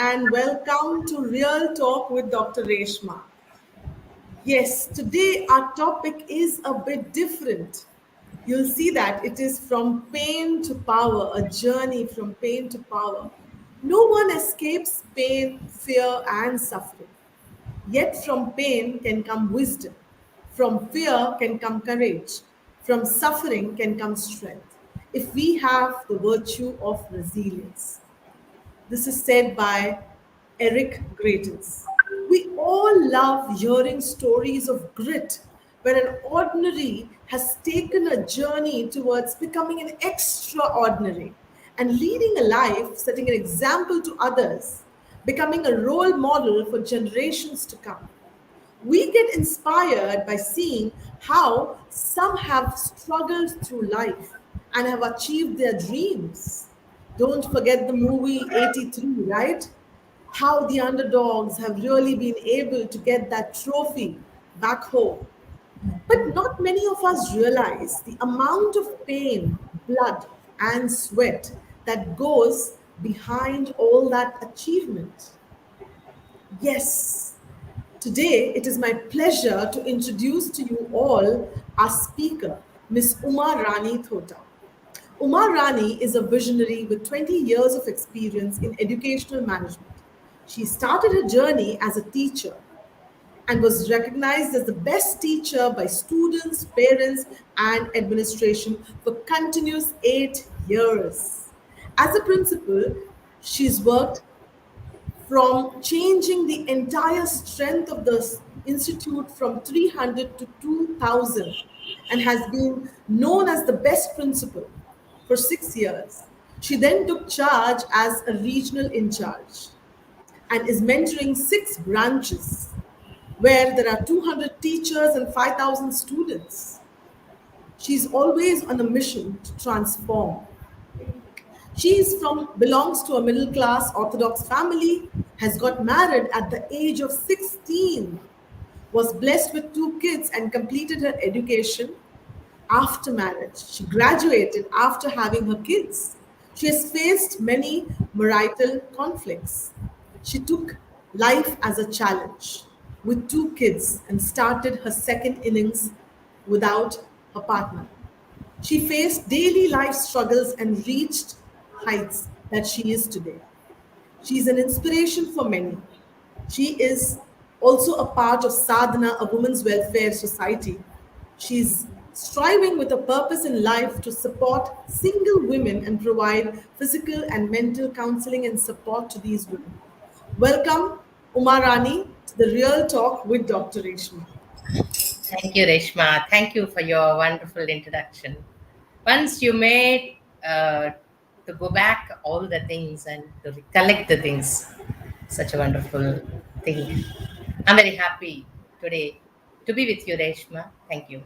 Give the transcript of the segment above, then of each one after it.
and welcome to Real Talk with Dr. Reshma. Yes, today our topic is a bit different. You'll see that it is from pain to power, a journey from pain to power. No one escapes pain, fear, and suffering. Yet from pain can come wisdom. From fear can come courage. From suffering can come strength. If we have the virtue of resilience. This is said by Eric Greitens. We all love hearing stories of grit where an ordinary has taken a journey towards becoming an extraordinary and leading a life, setting an example to others, becoming a role model for generations to come. We get inspired by seeing how some have struggled through life and have achieved their dreams. Don't forget the movie 83, right? How the underdogs have really been able to get that trophy back home. But not many of us realize the amount of pain, blood, and sweat that goes behind all that achievement. Yes, today, it is my pleasure to introduce to you all our speaker, Miss Uma Rani Thota. Uma Rani is a visionary with 20 years of experience in educational management. She started her journey as a teacher and was recognized as the best teacher by students, parents, and administration for continuous 8 years. As a principal, she's worked from changing the entire strength of the institute from 300 to 2000 and has been known as the best principal for 6 years. She then took charge as a regional in charge and is mentoring six branches where there are 200 teachers and 5,000 students. She's always on a mission to transform. Belongs to a middle class Orthodox family, has got married at the age of 16, was blessed with two kids and completed her education after marriage. She graduated after having her kids. She has faced many marital conflicts. She took life as a challenge with two kids and started her second innings without her partner. She faced daily life struggles and reached heights that she is today. She is an inspiration for many. She is also a part of Sadhana, a women's welfare society. She's striving with a purpose in life to support single women and provide physical and mental counseling and support to these women. Welcome, Uma Rani, to the Real Talk with Dr. Reshma. Thank you, Reshma. Thank you for your wonderful introduction. Once you made to go back all the things and to recollect the things, such a wonderful thing. I'm very happy today to be with you, Reshma. Thank you.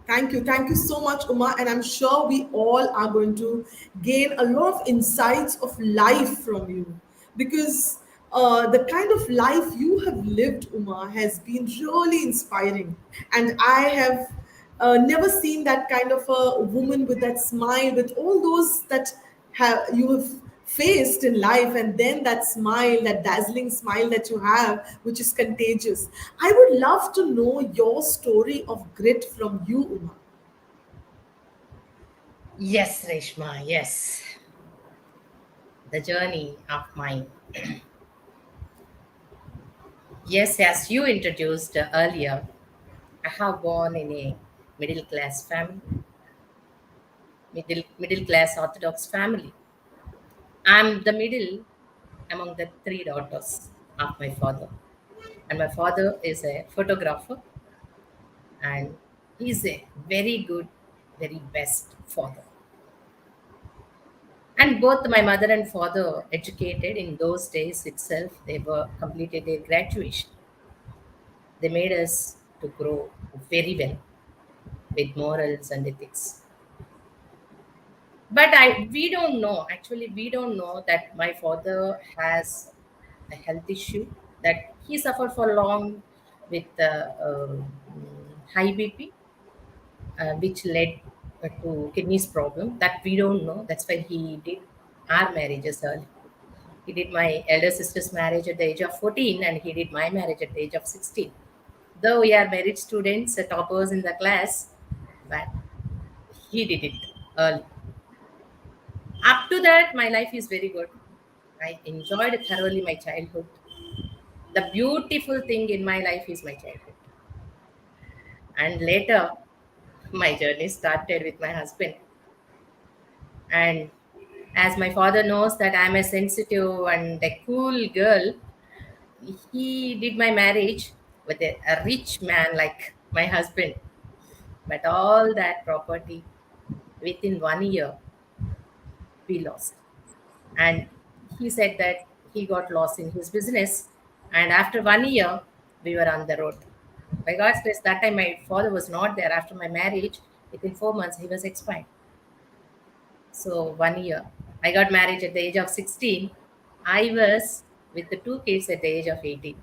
Thank you. Thank you so much, Uma. And I'm sure we all are going to gain a lot of insights of life from you because the kind of life you have lived, Uma, has been really inspiring. And I have never seen that kind of a woman with that smile, with all those that you have faced in life, and then that smile, that dazzling smile that you have, which is contagious. I would love to know your story of grit from you, Uma. Yes, Reshma. Yes, the journey of mine. Yes, as you introduced earlier, I have born in a middle class family, middle class Orthodox family. I'm the middle among the three daughters of my father. And my father is a photographer and he's a very good, very best father. And both my mother and father educated in those days itself. They were completed their graduation. They made us to grow very well with morals and ethics. But we don't know, actually, we don't know that my father has a health issue, that he suffered for long with high BP, which led to kidneys problem. That we don't know. That's why he did our marriages early. He did my elder sister's marriage at the age of 14, and he did my marriage at the age of 16. Though we are merit students, toppers in the class, but he did it early. Up to that, my life is very good. I enjoyed thoroughly my childhood. The beautiful thing in my life is my childhood. And later, my journey started with my husband. And as my father knows that I'm a sensitive and a cool girl, he did my marriage with a rich man like my husband. But all that property within 1 year we lost. And he said that he got lost in his business. And after 1 year, we were on the road. By God's grace, that time my father was not there. After my marriage, within 4 months, he was expired. So 1 year. I got married at the age of 16. I was with the two kids at the age of 18.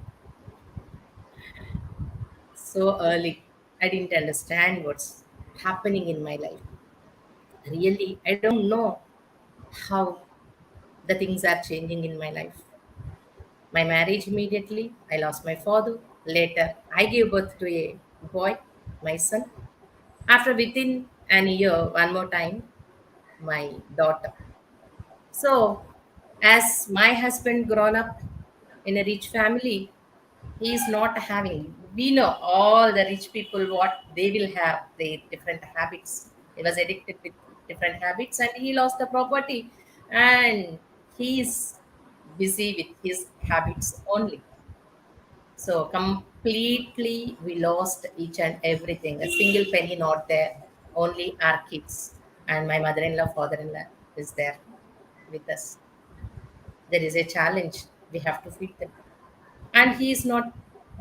So early. I didn't understand what's happening in my life. Really, I don't know how the things are changing in my life. My marriage immediately, I lost my father. Later, I gave birth to a boy, my son. After within an year, one more time, my daughter. So, as my husband grown up in a rich family, he is not having. We know all the rich people what they will have, the different habits. He was addicted with different habits, and he lost the property, and he is busy with his habits only. So completely we lost each and everything. A single penny not there. Only our kids and my mother-in-law, father-in-law is there with us. There is a challenge. We have to feed them. And he is not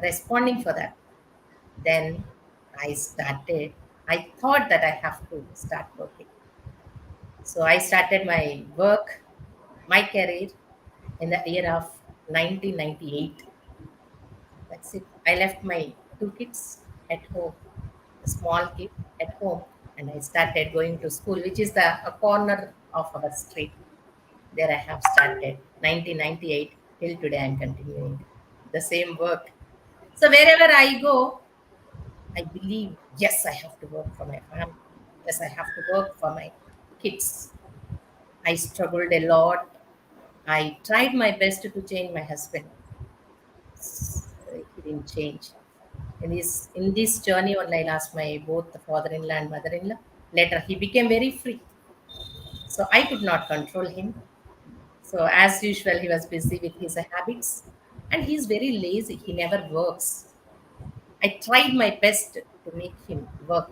responding for that. Then I thought that I have to start working. So I started my work, my career in the year of 1998. That's it. I left my two kids at home, a small kid at home, and I started going to school, which is a corner of our street. There I have started 1998 till today. I'm continuing the same work. So wherever I go, I believe yes, I have to work for my family. Yes, I have to work for my kids. I struggled a lot. I tried my best to change my husband. He didn't change. In this journey only I lost my both the father-in-law and mother-in-law. Later he became very free. So I could not control him. So as usual he was busy with his habits, and he's very lazy. He never works. I tried my best to make him work.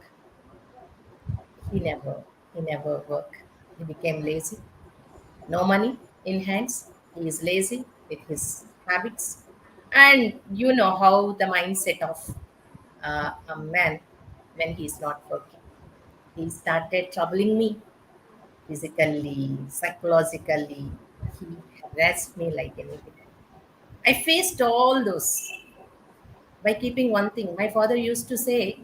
He never he never work. He became lazy. No money in hands. He is lazy with his habits. And you know how the mindset of a man when he's not working. He started troubling me physically, psychologically. He harassed me like anything. I faced all those by keeping one thing. My father used to say,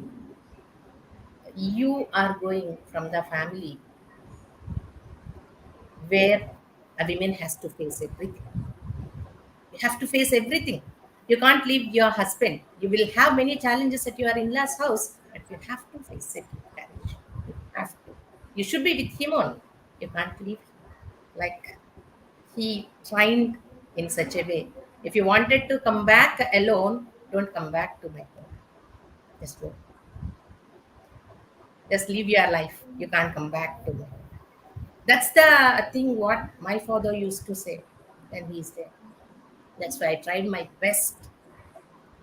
you are going from the family where a woman has to face everything. You have to face everything. You can't leave your husband. You will have many challenges at your in-laws' house, but you have to face it with courage. You have to. You should be with him only. You can't leave him. Like he trained in such a way. If you wanted to come back alone, don't come back to my home. Just go. Just live your life. You can't come back to me. That's the thing what my father used to say when he's there. That's why I tried my best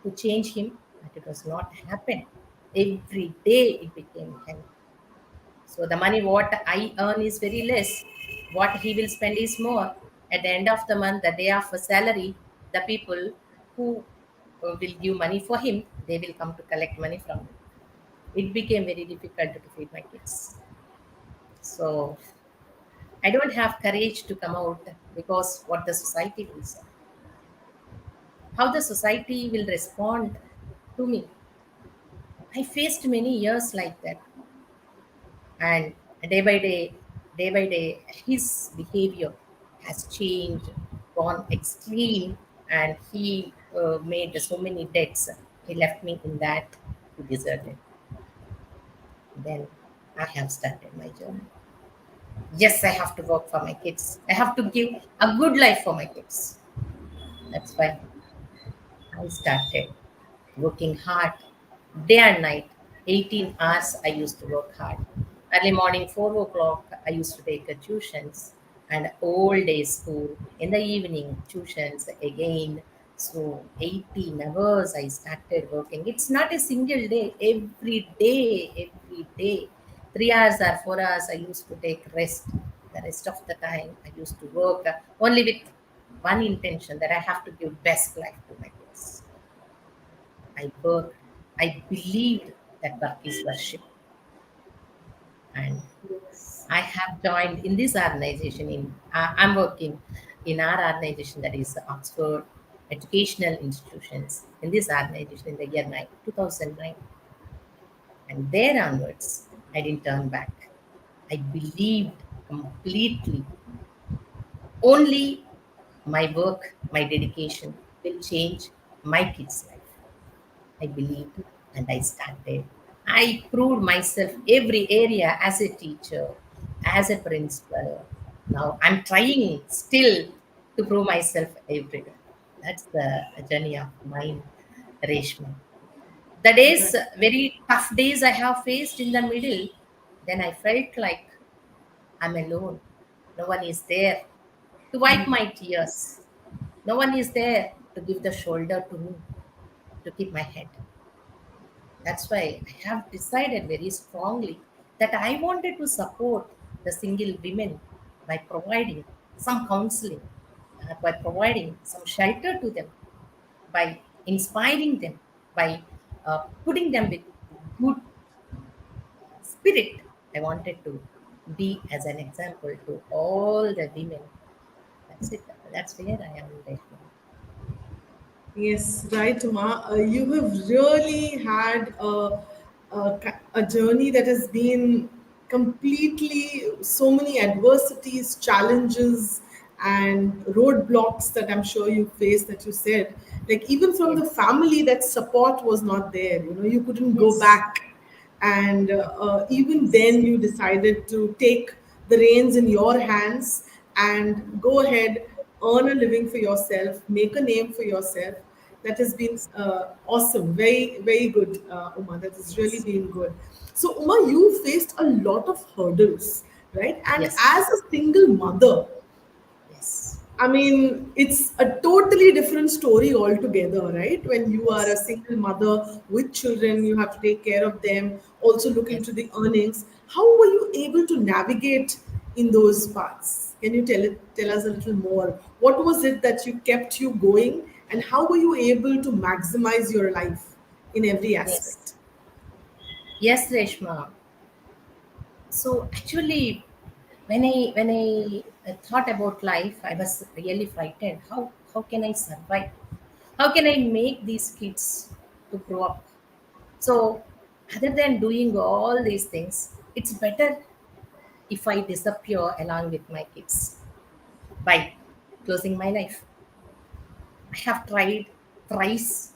to change him, but it was not happen. Every day it became hell. So the money what I earn is very less. What he will spend is more. At the end of the month, the day of a salary, the people who will give money for him, they will come to collect money from him. It became very difficult to feed my kids. So I don't have courage to come out because what the society will say, how the society will respond to me. I faced many years like that, and day by day, his behavior has changed. gone extreme, and he made so many debts. He left me in that. He deserted. Then I have started my journey. Yes, I have to work for my kids. I have to give a good life for my kids. That's why I started working hard day and night. 18 hours I used to work hard. Early morning, 4 o'clock, I used to take a tuitions, and all day school. In the evening, tuitions again. So 18 hours I started working. It's not a single day, every day, every day. 3 hours or 4 hours I used to take rest. The rest of the time I used to work only with one intention, that I have to give best life to my kids. I worked. I believed that work is worship, and Yes. I have joined in this organization. I'm working in our organization, that is Oxford Educational Institutions. In this organization, in the year 2009, and there onwards, I didn't turn back. I believed completely. Only my work, my dedication will change my kids' life. I believed, and I started. I proved myself every area as a teacher, as a principal. Now I'm trying still to prove myself everywhere. That's the journey of mine, Reshma. The days, Right. very tough days I have faced in the middle, then I felt like I'm alone. No one is there to wipe my tears. No one is there to give the shoulder to me, to keep my head. That's why I have decided very strongly that I wanted to support the single women by providing some counseling, by providing some shelter to them, by inspiring them, by putting them with good spirit. I wanted to be as an example to all the women. That's it. That's where I am right now. Yes, right, Uma. You have really had a journey that has been completely so many adversities, challenges, and roadblocks that I'm sure you faced. That you said, like even from the Yes. family, that support was not there. You know, you couldn't go Yes. back, and even Yes. then you decided to take the reins in your hands and go ahead, earn a living for yourself, make a name for yourself. That has been awesome, very very good, Uma. That has really Yes. been good. So Uma, you faced a lot of hurdles, right? And Yes. as a single mother, Yes. I mean, it's a totally different story altogether, right? When you are a Yes. single mother with children, you have to take care of them, also look into Yes. the earnings. How were you able to navigate in those parts? Can you tell us a little more? What was it that you kept you going, and how were you able to maximize your life in every Yes. aspect? Yes, Reshma. So actually, when I thought about life, I was really frightened. How can I survive? How can I make these kids to grow up? So other than doing all these things, it's better if I disappear along with my kids by closing my life. I have tried thrice.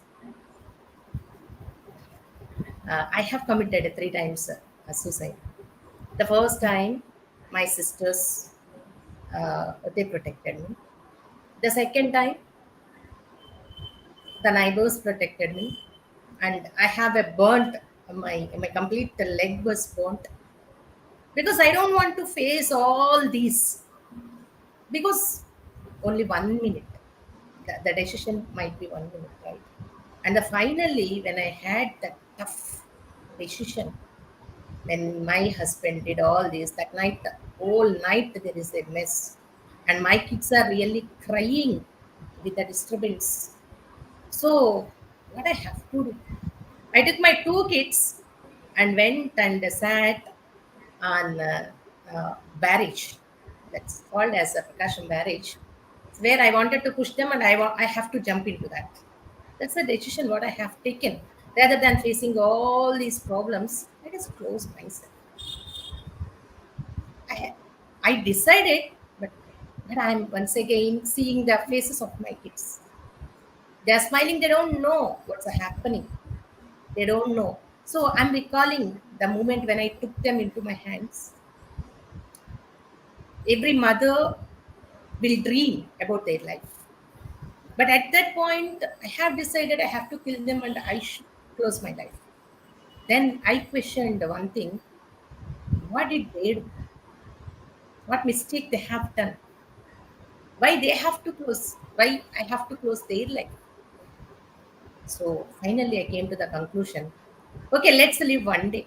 I have committed 3 times suicide. The first time, my sisters they protected me. The second time, the neighbors protected me, and I have a burnt, my complete leg was burnt, because I don't want to face all these, because only 1 minute, the decision might be 1 minute, right? And the finally, when I had that tough decision, when my husband did all this, that night, whole night there is a mess, and my kids are really crying with the disturbance. So, what I have to do? I took my two kids and went and sat on barrage. That's called as a percussion barrage. It's where I wanted to push them, and I have to jump into that. That's the decision what I have taken. Rather than facing all these problems, I just close myself. I, I decided, but But I'm once again seeing the faces of my kids. They're smiling, they don't know what's happening. They don't know. So I'm recalling the moment when I took them into my hands. Every mother will dream about their life. But at that point, I have decided I have to kill them and I should close my life. Then I questioned one thing: what did they do? What mistake they have done? Why they have to close? Why I have to close their life? So finally, I came to the conclusion: okay, let's live one day.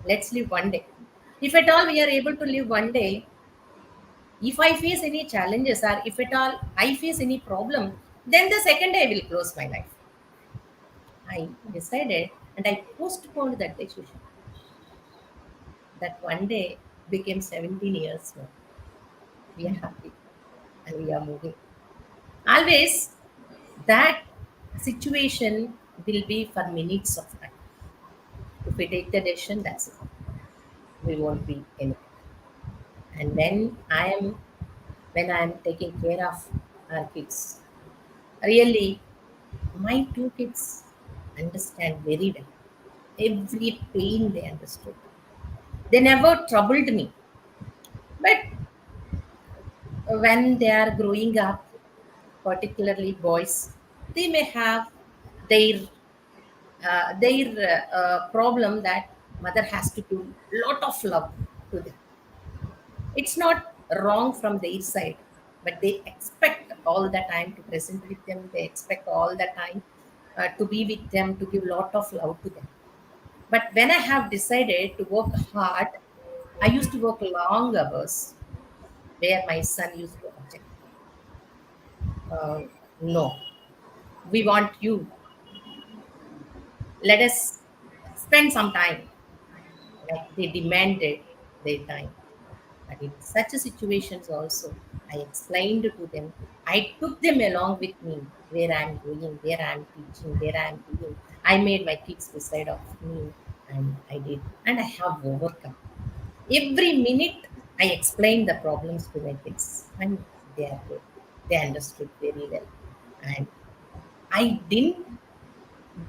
Let's live one day. If at all we are able to live one day, if I face any challenges or if at all I face any problem, then the second day I will close my life. I decided and I postponed that decision. That one day became 17 years now. We are happy and we are moving. Always that situation will be for minutes of time. If we take the decision, that's it. We won't be anything. And when I am taking care of our kids, really my two kids understand very well. Every pain they understood. They never troubled me. But when they are growing up, particularly boys, they may have their problem that mother has to do lot of love to them. It's not wrong from their side, but they expect all the time to present with them. They expect all the time to be with them, to give lot of love to them. But when I have decided to work hard, I used to work long hours where my son used to object. No, we want you. Let us spend some time. Like they demanded their time. But in such a situations also, I explained to them. I took them along with me where I'm going, where I'm teaching, where I'm doing. I made my kids beside of me, and I did, and I have overcome. Every minute, I explained the problems to my kids, and they are good. They understood very well, and I didn't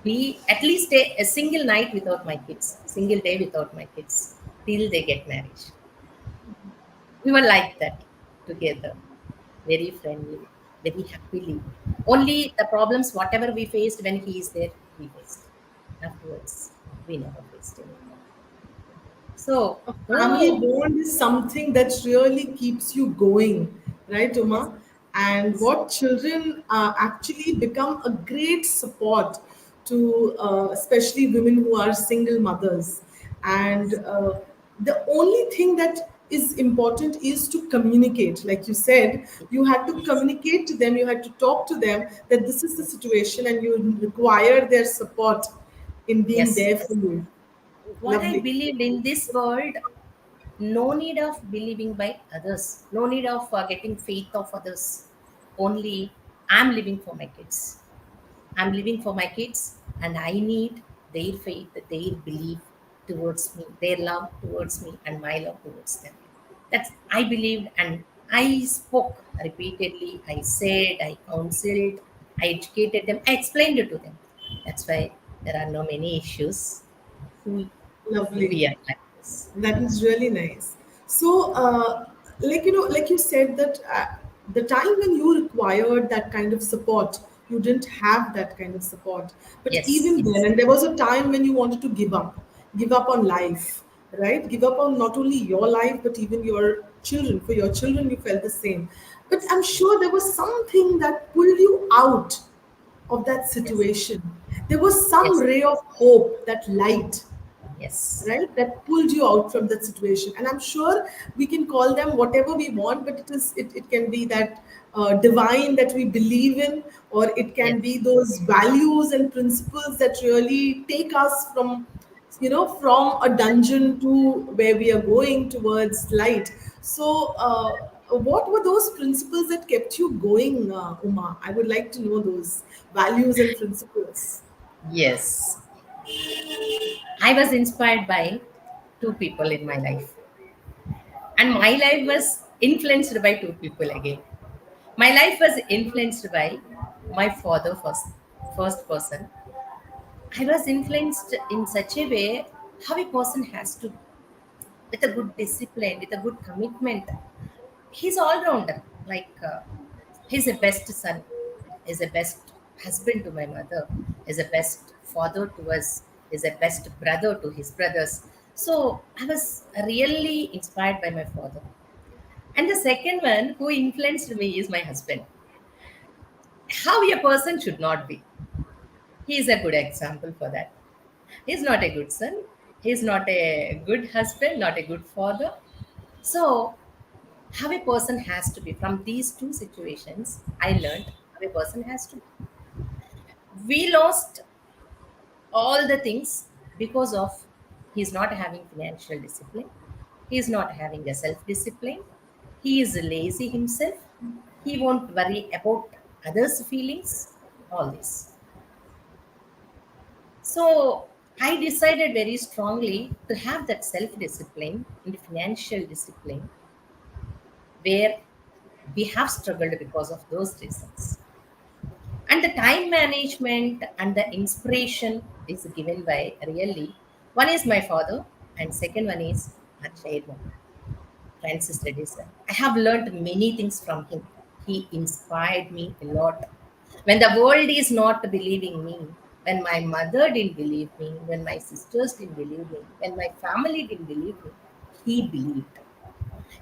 be at least a single night without my kids, single day without my kids till they get married. We were like that together, very friendly, very happily. Only the problems, whatever we faced when he is there, we faced. Afterwards, we never faced any problem. So, A family oh, bond is something that really keeps you going, right, yes, Uma? And yes, what children actually become a great support to, especially women who are single mothers. And yes, the only thing that is important is to communicate. Like you said, you had to yes, communicate to them, you had to talk to them that this is the situation and you require their support in being yes, there for yes. you. What I Lovely. believed in this world, no need of believing by others, no need of getting faith of others. Only I'm living for my kids. I'm living for my kids, and I need their faith, their belief towards me, their love towards me, and my love towards them. That's I believed, and I spoke repeatedly. I said, I counseled, I educated them, I explained it to them. That's why there are no many issues. We, Lovely. we are like this. That is really nice. So, like like you said that the time when you required that kind of support, you didn't have that kind of support. But Yes, even then, yes, and there was a time when you wanted to give up on life, right? Give up on not only your life but even your children. For your children, you felt the same. But yes, I'm sure there was something that pulled you out of that yes, situation. There was some yes, ray of hope, that light, yes, right, that pulled you out from that situation. And I'm sure we can call them whatever we want, but it can be that divine that we believe in, or it yes, can be those values and principles that really take us from from a dungeon to where we are going towards light. So what were those principles that kept you going, Uma? I would like to know those values and principles. yes. I was inspired by two people in my life, and my life was influenced by two people again. My life was influenced by my father first person. I was influenced in such a way how a person has to, with a good discipline, with a good commitment. He's all rounder. He's a best son, is a best husband to my mother, is a best father to us, is a best brother to his brothers. So I was really inspired by my father. And the second one who influenced me is my husband. How a person should not be. He is a good example for that. He's not a good son. He's not a good husband, not a good father. So, how a person has to be from these two situations, I learned how a person has to be. We lost all the things because of he's not having financial discipline. He's not having a self discipline. He is lazy himself. He won't worry about others' feelings. All this. So I decided very strongly to have that self discipline and financial discipline where we have struggled because of those reasons. And the time management and the inspiration is given by really one is my father, and second one is our chairman, Francis Redison. I have learned many things from him. He inspired me a lot. When the world is not believing me, when my mother didn't believe me, when my sisters didn't believe me, when my family didn't believe me, he believed.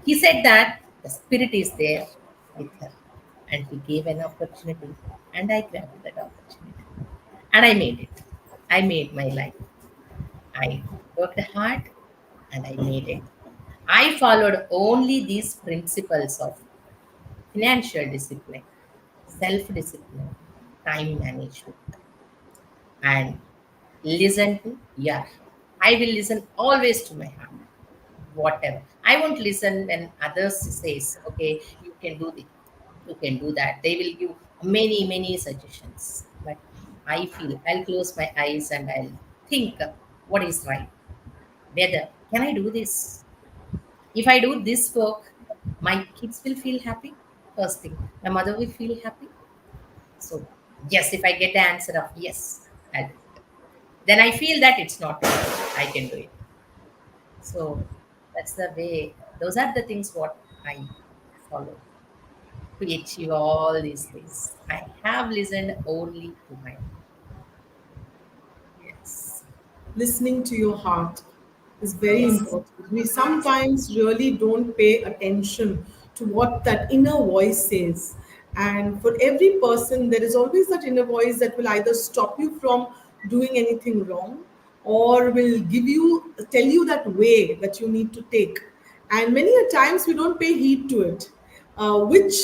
He said that the spirit is there with her, and he gave an opportunity, and I grabbed that opportunity, and I made it. I made my life. I worked hard, and I made it. I followed only these principles of financial discipline, self discipline, time management, and listen to yeah. I will listen always to my heart, whatever. I won't listen when others says, okay, you can do this, you can do that. They will give many, many suggestions. But I feel I'll close my eyes and I'll think what is right. Whether can I do this? If I do this work, my kids will feel happy. First thing, my mother will feel happy. So yes, if I get the answer of yes, I'll do it. Then I feel that it's not right. I can do it. So that's the way. Those are the things what I follow to achieve all these things. I have listened only to my yes. Listening to your heart is very Yes. important. We sometimes really don't pay attention to what that inner voice says. And for every person, there is always that inner voice that will either stop you from doing anything wrong or will tell you that way that you need to take. And many a times we don't pay heed to it, which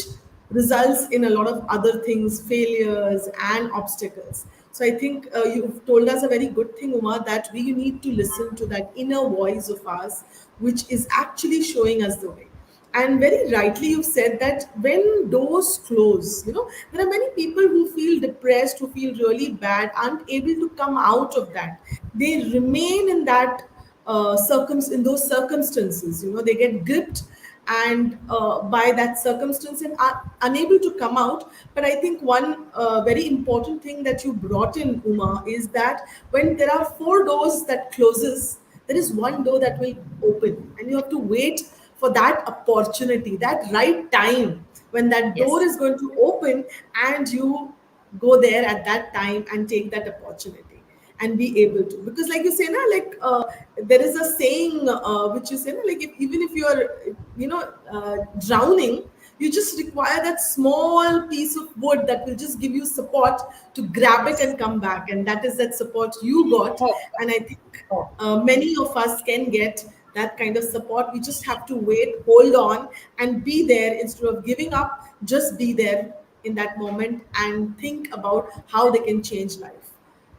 results in a lot of other things, failures and obstacles. So I think you've told us a very good thing, Uma, that we need to listen to that inner voice of us, which is actually showing us the way. And very rightly you've said that when doors close, there are many people who feel depressed, who feel really bad, aren't able to come out of that. They remain in that in those circumstances. They get gripped and by that circumstance and are unable to come out. But I think one very important thing that you brought in, Uma, is that when there are four doors that closes, there is one door that will open, and you have to wait for that opportunity, that right time when that door Yes. is going to open, and you go there at that time and take that opportunity and be able to. Because like you say na, there is a saying which you say na, even if you are drowning, you just require that small piece of wood that will just give you support to grab it Yes. and come back, and that is that support you got. Hope. And I think Hope. many of us can get that kind of support. We just have to wait, hold on, and be there instead of giving up. Just be there in that moment and think about how they can change life.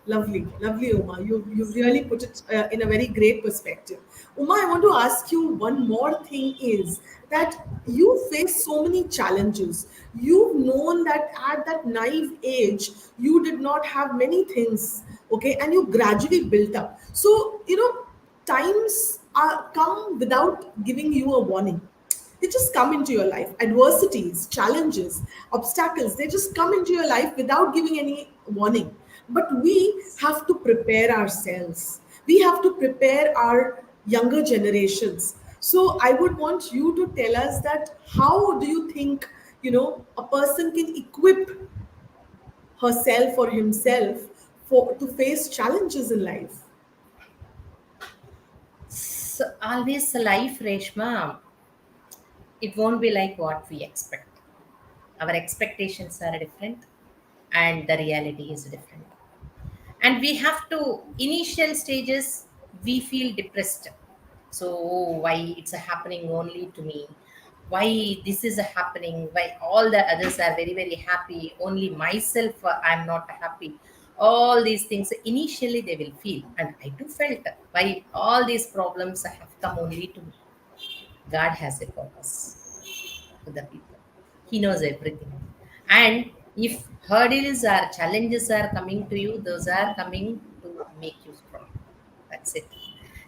Lovely, lovely, Uma. You really put it in a very great perspective. Uma, I want to ask you one more thing is that you face so many challenges. You've known that at that naive age, you did not have many things, okay, and you gradually built up. So, times come without giving you a warning. They just come into your life. Adversities, challenges, obstacles, they just come into your life without giving any warning. But we have to prepare ourselves. We have to prepare our younger generations. So I would want you to tell us that how do you think, a person can equip herself or himself for to face challenges in life? So always life, Reshma, it won't be like what we expect. Our expectations are different and the reality is different. And we have to, initial stages, we feel depressed. So, oh, why it's happening only to me, why this is happening, why all the others are very very happy, only myself I'm not happy. All these things initially they will feel, and I too felt why all these problems have come only to me. God has a purpose to the people. He knows everything. And if hurdles or challenges are coming to you, those are coming to make you strong. That's it.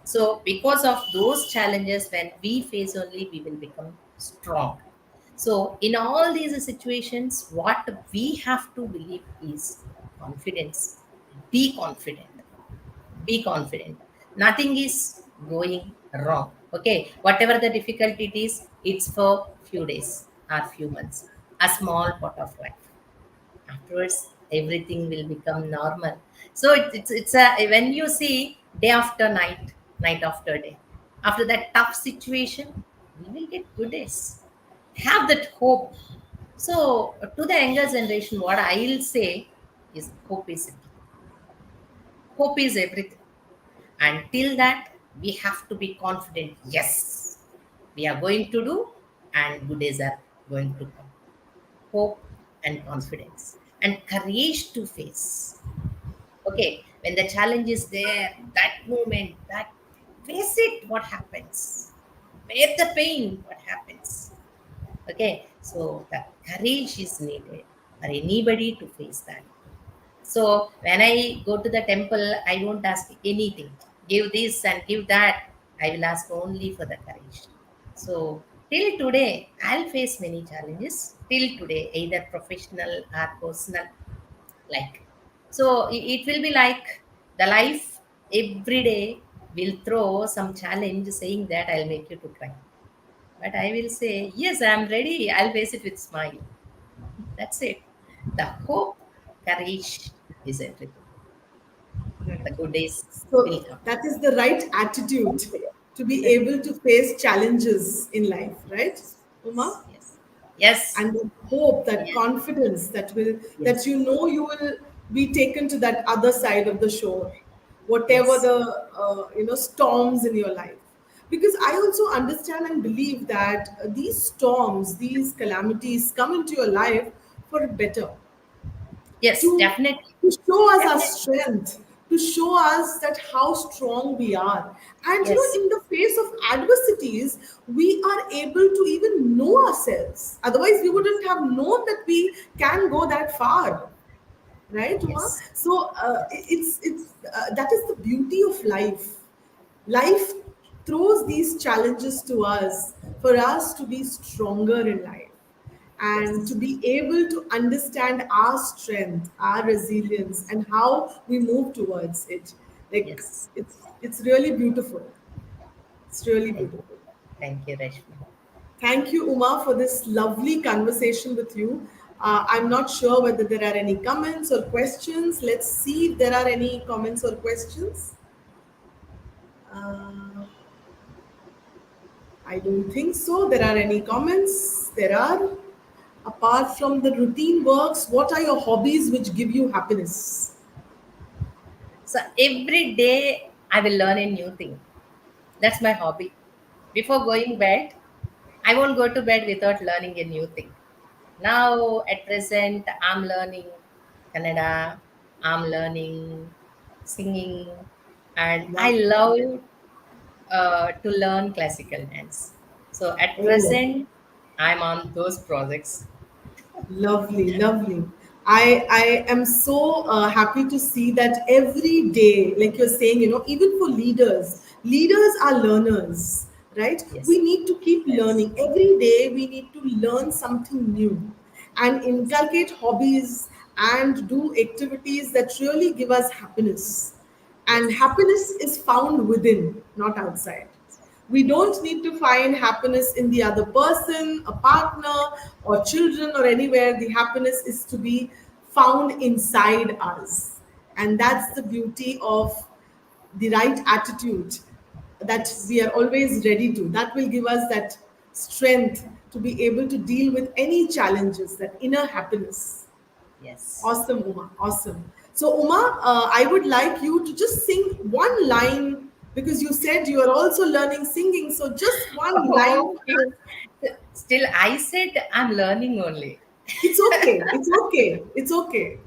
So, because of those challenges, when we face only, we will become strong. So, in all these situations, what we have to believe is confidence. Be confident. Be confident. Nothing is going wrong. Okay. Whatever the difficulty it is, it's for few days or few months. A small part of life. Afterwards, everything will become normal. So it's a, when you see day after night, night after day, after that tough situation, we will get good days. Have that hope. So to the younger generation, what I'll say is hope is everything. Hope is everything. Until that, we have to be confident. Yes, we are going to do, and good days are going to come. Hope and confidence and courage to face. Okay, when the challenge is there, that moment, that face it, what happens? Bear the pain, what happens? Okay, so the courage is needed for anybody to face that. So when I go to the temple, I don't ask anything. Give this and give that. I will ask only for the courage. So till today, I'll face many challenges. Till today, either professional or personal. Like, so it will be like the life every day will throw some challenge, saying that I'll make you to cry. But I will say yes, I'm ready. I'll face it with smile. That's it. The hope, courage is everything. The good days will So come. that is the right attitude to be able to face challenges in life, right, Uma? Yes. Yes. And the hope, that Yes. confidence that will, that Yes. you will be taken to that other side of the shore, whatever Yes. the storms in your life. Because I also understand and believe that these storms, these calamities come into your life for better, Yes. to Definitely. to show us our Definitely. strength, to show us that how strong we are. And Yes. in the face of adversities, we are able to even know ourselves. Otherwise, we wouldn't have known that we can go that far, right, Uma? Yes. So it's that is the beauty of life. Life throws these challenges to us for us to be stronger in life and to Yes. be able to understand our strength, our resilience, and how we move towards it. Like, Yes. it's really beautiful. It's really Thank, beautiful. thank you, Reshma. Thank you, Uma, for this lovely conversation with you. I'm not sure whether there are any comments or questions. Let's see if there are any comments or questions. Uh, I don't think so. There are any comments? There are. Apart from the routine works, what are your hobbies which give you happiness? So every day I will learn a new thing. That's my hobby. Before going bed, I won't go to bed without learning a new thing. Now, at present, I'm learning Kannada, I'm learning singing, and I Wow. love to learn classical dance. So, at Oh, present, I'm on those projects. lovely, lovely. I am so happy to see that every day, like you're saying, even for leaders, leaders are learners. right? We Yes. need to keep Yes. learning. Every day we need to learn something new and inculcate hobbies and do activities that really give us happiness. And Yes. happiness is found within, not outside. We don't need to find happiness in the other person, a partner, or children, or anywhere. The happiness is to be found inside us. And that's the beauty of the right attitude, that Yes. we are always ready to. That will give us that strength to be able to deal with any challenges, that inner happiness. Yes. Awesome, Uma. Awesome. So, Uma, I would like you to just sing one line, because you said you are also learning singing. So, just one line for Okay. us. Still, I said I'm learning only. It's okay. It's okay. It's okay.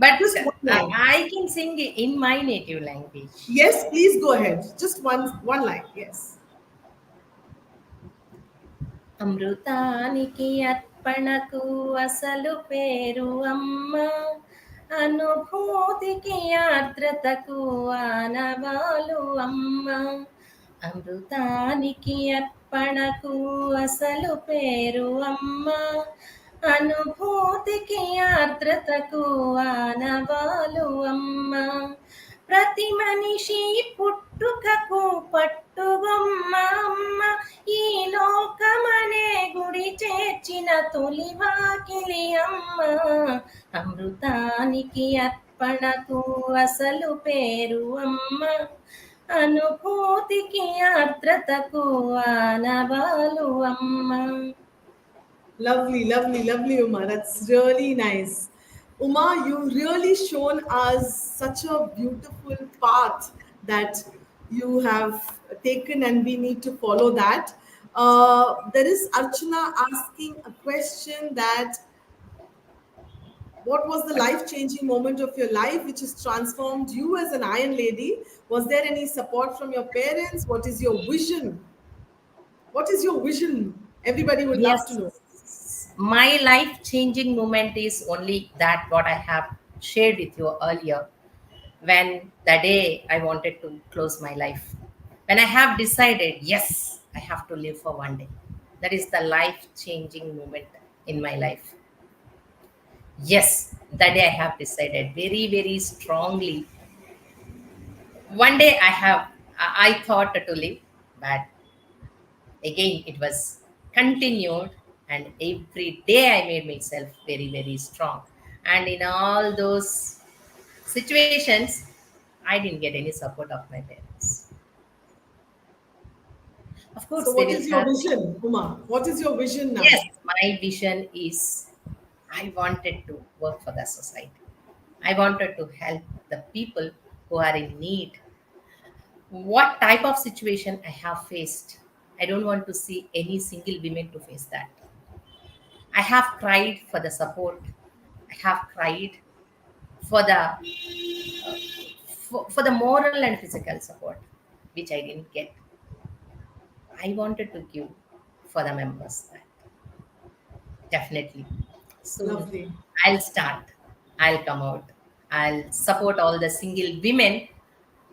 But Just one line. I can sing in my native language. Yes, please go ahead. Just one line. Yes. అమృతానికి అర్పణకు అసలు పేరు అమ్మ, అనుభూతికి ఆర్ద్రతకు ఆనవాలు అమ్మ. అమృతానికి అర్పణకు అసలు పేరు అమ్మ, అనుభూతికి ఆర్ద్రతకు ఆనవాలు అమ్మ. ప్రతి మనిషి పుట్టుకకు పట్టుగొమ్మ అమ్మ, ఈ లోకమనే గుడి చేర్చిన తొలివాకిలి అమ్మ. అమృతానికి అర్పణకు అసలు పేరు అమ్మ, అనుభూతికి ఆర్ద్రతకు ఆనవాలు అమ్మ. Lovely, lovely, lovely, Uma. That's really nice. Uma, you really shown us such a beautiful path that you have taken, and we need to follow that. There is Archana asking a question that what was the life changing moment of your life which has transformed you as an Iron Lady? Was there any support from your parents? What is your vision? What is your vision? Everybody would love to know. Yes, my life changing moment is only that what I have shared with you earlier, when the day I wanted to close my life. When I have decided, yes, I have to live for one day. That is the life changing moment in my life. Yes, that day I have decided very, very strongly. One day I thought to live, but again it was continued, and every day I made myself very, very strong. And in all those situations, I didn't get any support of my parents. Of So, course they what will is your have. vision, Uma? What is your vision Yes, now? my vision is I wanted to work for the society. I wanted to help the people who are in need. What type of situation I have faced, I don't want to see any single women to face that. I have cried for the support. I have cried for the for the moral and physical support, which I didn't get. I wanted to give for the members that definitely. Soon Lovely. I'll start. I'll come out. I'll support all the single women.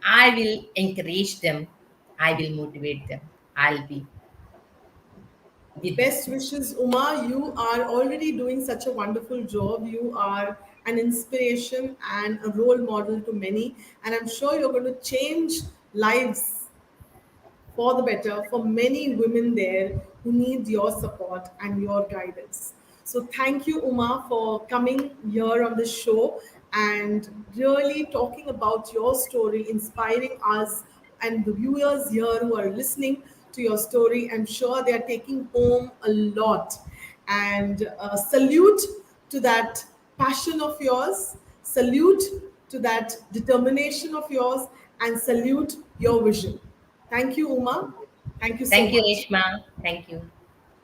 I will encourage them. I will motivate them. I'll be with them. Best wishes, Uma. You are already doing such a wonderful job. You are an inspiration and a role model to many. And I'm sure you're going to change lives for the better for many women there who need your support and your guidance. So, thank you, Uma, for coming here on the show and really talking about your story, inspiring us and the viewers here who are listening to your story. I'm sure they are taking home a lot. And salute to that passion of yours, salute to that determination of yours, and salute your vision. Thank you, Uma. Thank you so Thank you, much. Reshma. Thank you.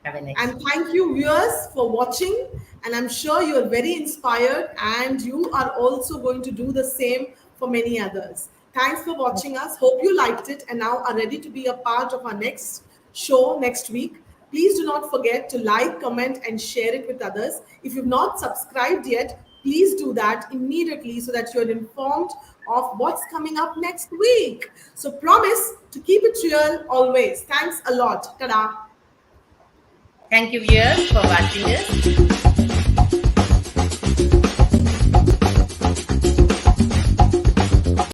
Have a nice And day. thank you, viewers, for watching. And I'm sure you're very inspired, and you are also going to do the same for many others. Thanks for watching us. Hope you liked it and now are ready to be a part of our next show next week. Please do not forget to like, comment, and share it with others. If you've not subscribed yet, please do that immediately so that you're informed of what's coming up next week. So promise to keep it real always. Thanks a lot. Ta-da. Thank you, viewers, for watching us.